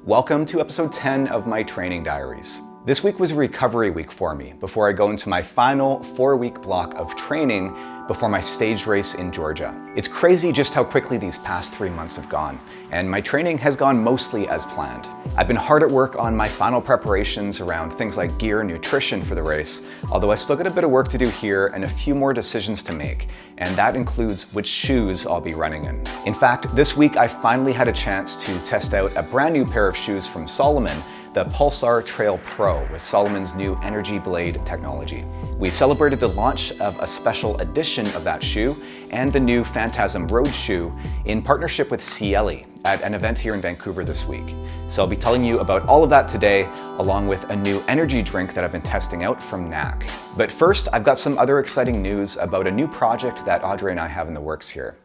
Welcome to episode 10 of my training diaries. This week was a recovery week for me before I go into my final 4-week block of training before my staged race in Georgia. It's crazy just how quickly these past 3 months have gone, and my training has gone mostly as planned. I've been hard at work on my final preparations around things like gear and nutrition for the race, although I still got a bit of work to do here and a few more decisions to make, and that includes which shoes I'll be running in. In fact, this week I finally had a chance to test out a brand new pair of shoes from Salomon, the Pulsar Trail Pro with Salomon's new Energy Blade technology. We celebrated the launch of a special edition of that shoe and the new Phantasm Road shoe in partnership with Cieli at an event here in Vancouver this week. So I'll be telling you about all of that today, along with a new energy drink that I've been testing out from NAC. But first, I've got some other exciting news about a new project that Audrey and I have in the works here.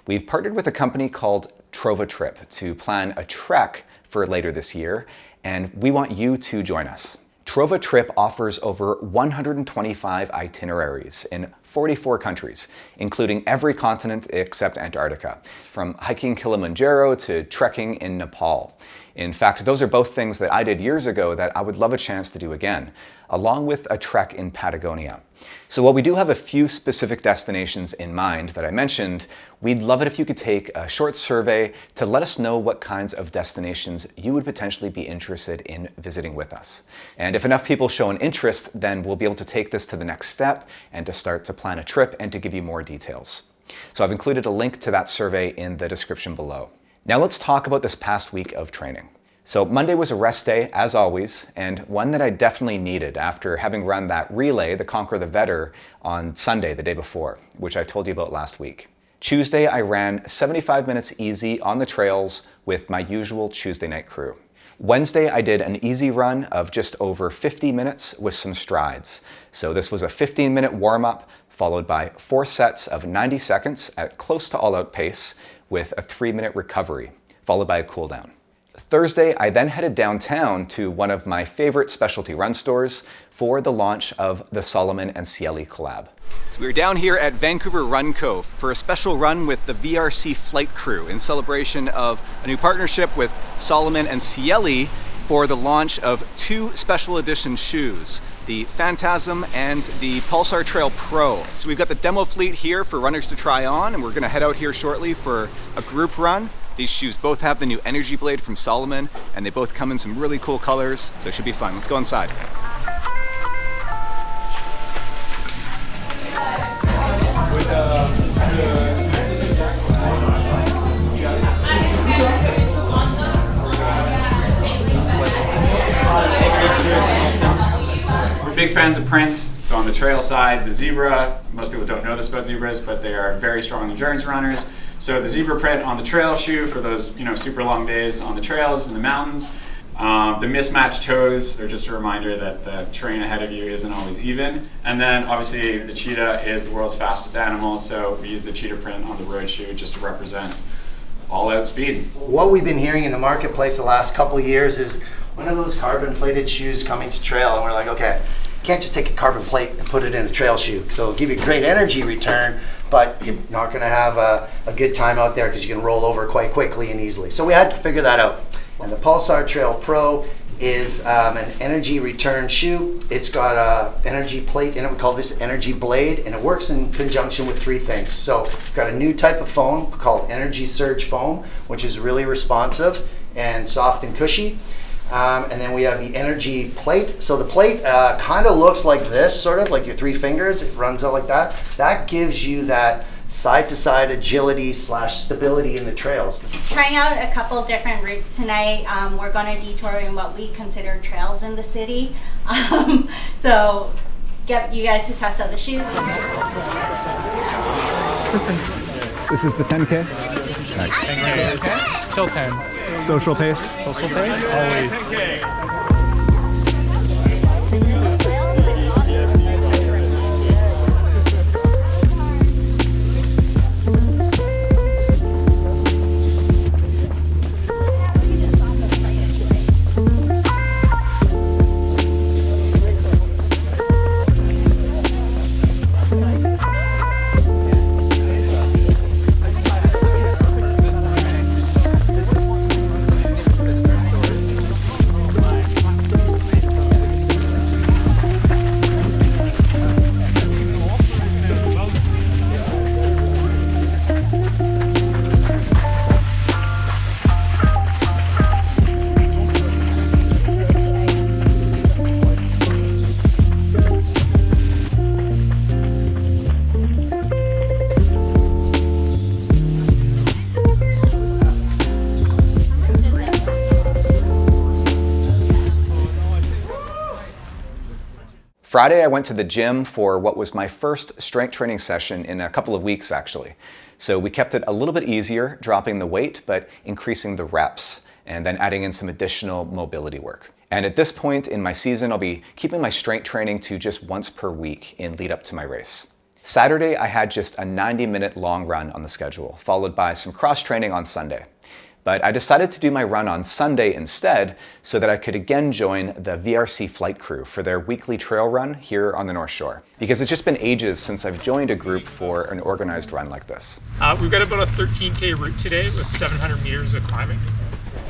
We've partnered with a company called TrovaTrip to plan a trek for later this year, and we want you to join us. TrovaTrip offers over 125 itineraries in 44 countries, including every continent except Antarctica, from hiking Kilimanjaro to trekking in Nepal. In fact, those are both things that I did years ago that I would love a chance to do again, along with a trek in Patagonia. So while we do have a few specific destinations in mind that I mentioned, we'd love it if you could take a short survey to let us know what kinds of destinations you would potentially be interested in visiting with us. And if enough people show an interest, then we'll be able to take this to the next step and to start to plan a trip and to give you more details. So I've included a link to that survey in the description below. Now let's talk about this past week of training. So Monday was a rest day, as always, and one that I definitely needed after having run that relay, the Conquer the Vetter, on Sunday, the day before, which I told you about last week. Tuesday, I ran 75 minutes easy on the trails with my usual Tuesday night crew. Wednesday, I did an easy run of just over 50 minutes with some strides. So this was a 15-minute warm-up, followed by 4 sets of 90 seconds at close to all-out pace with a 3-minute recovery, followed by a cool down. Thursday, I then headed downtown to one of my favorite specialty run stores for the launch of the Salomon and Cieli collab. So we're down here at Vancouver Run Cove for a special run with the VRC flight crew in celebration of a new partnership with Salomon and Cieli for the launch of 2 special edition shoes, the Phantasm and the Pulsar Trail Pro. So we've got the demo fleet here for runners to try on, and we're gonna head out here shortly for a group run. These shoes both have the new Energy Blade from Salomon, and they both come in some really cool colors, so it should be fun. Let's go inside. We're big fans of prints. So on the trail side, the zebra, most people don't know this about zebras, but they are very strong endurance runners. So the zebra print on the trail shoe for those super long days on the trails in the mountains. The mismatched toes are just a reminder that the terrain ahead of you isn't always even. And then obviously the cheetah is the world's fastest animal, so we use the cheetah print on the road shoe just to represent all-out speed. What we've been hearing in the marketplace the last couple of years is one of those carbon plated shoes coming to trail, and we're like, okay, can't just take a carbon plate and put it in a trail shoe. So it'll give you great energy return, but you're not going to have a good time out there because you can roll over quite quickly and easily. So we had to figure that out. And the Pulsar Trail Pro is an energy return shoe. It's got an energy plate in it. We call this Energy Blade, and it works in conjunction with 3 things. So we've got a new type of foam called Energy Surge Foam, which is really responsive and soft and cushy. And then we have the energy plate. So the plate kind of looks like this, sort of like your 3 fingers. It runs out like that. That gives you that side-to-side agility / stability in the trails. Trying out a couple different routes tonight. We're going to detour in what we consider trails in the city. So get you guys to test out the shoes. This is the 10K? Nice. 10K, okay? Chill 10. Social pace? Social pace? Always. Friday, I went to the gym for what was my first strength training session in a couple of weeks, actually. So we kept it a little bit easier, dropping the weight, but increasing the reps, and then adding in some additional mobility work. And at this point in my season, I'll be keeping my strength training to just once per week in lead up to my race. Saturday, I had just a 90-minute long run on the schedule, followed by some cross training on Sunday. But I decided to do my run on Sunday instead so that I could again join the VRC flight crew for their weekly trail run here on the North Shore. Because it's just been ages since I've joined a group for an organized run like this. We've got about a 13K route today with 700 meters of climbing.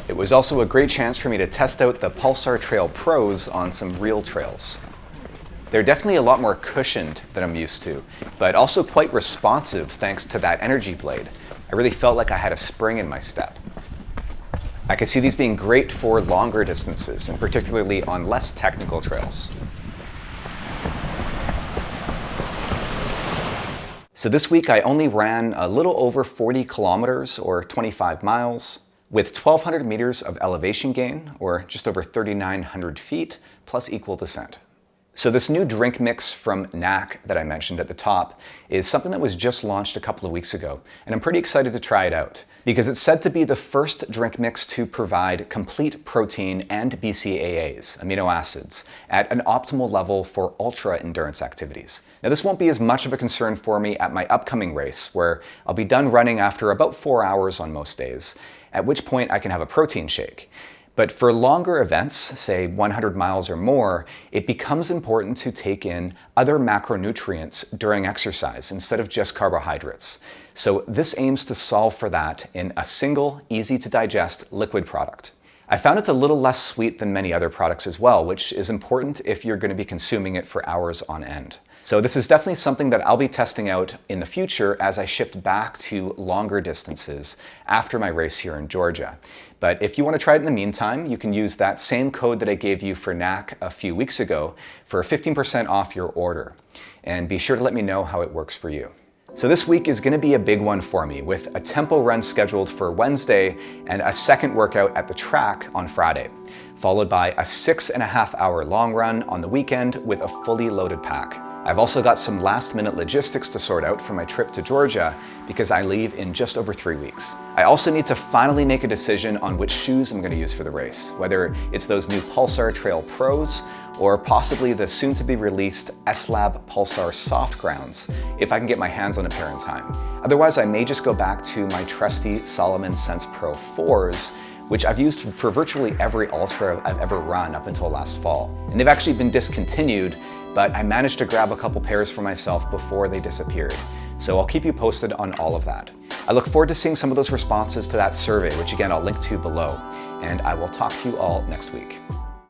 It was also a great chance for me to test out the Pulsar Trail Pros on some real trails. They're definitely a lot more cushioned than I'm used to, but also quite responsive thanks to that energy blade. I really felt like I had a spring in my step. I could see these being great for longer distances, and particularly on less technical trails. So this week I only ran a little over 40 kilometers or 25 miles with 1,200 meters of elevation gain, or just over 3,900 feet, plus equal descent. So this new drink mix from NAC that I mentioned at the top is something that was just launched a couple of weeks ago, and I'm pretty excited to try it out because it's said to be the first drink mix to provide complete protein and BCAAs, amino acids, at an optimal level for ultra endurance activities. Now this won't be as much of a concern for me at my upcoming race, where I'll be done running after about 4 hours on most days, at which point I can have a protein shake. But for longer events, say 100 miles or more, it becomes important to take in other macronutrients during exercise instead of just carbohydrates. So this aims to solve for that in a single, easy to digest liquid product. I found it's a little less sweet than many other products as well, which is important if you're going to be consuming it for hours on end. So this is definitely something that I'll be testing out in the future as I shift back to longer distances after my race here in Georgia. But if you want to try it in the meantime, you can use that same code that I gave you for NAC a few weeks ago for 15% off your order. And be sure to let me know how it works for you. So this week is going to be a big one for me, with a tempo run scheduled for Wednesday and a second workout at the track on Friday, followed by a 6.5-hour long run on the weekend with a fully loaded pack. I've also got some last-minute logistics to sort out for my trip to Georgia because I leave in just over 3 weeks. I also need to finally make a decision on which shoes I'm going to use for the race, whether it's those new Pulsar Trail Pros or possibly the soon-to-be-released S-Lab Pulsar Soft Grounds, if I can get my hands on a pair in time. Otherwise, I may just go back to my trusty Salomon Sense Pro 4s, which I've used for virtually every ultra I've ever run up until last fall. And they've actually been discontinued, but I managed to grab a couple pairs for myself before they disappeared. So I'll keep you posted on all of that. I look forward to seeing some of those responses to that survey, which again, I'll link to below. And I will talk to you all next week.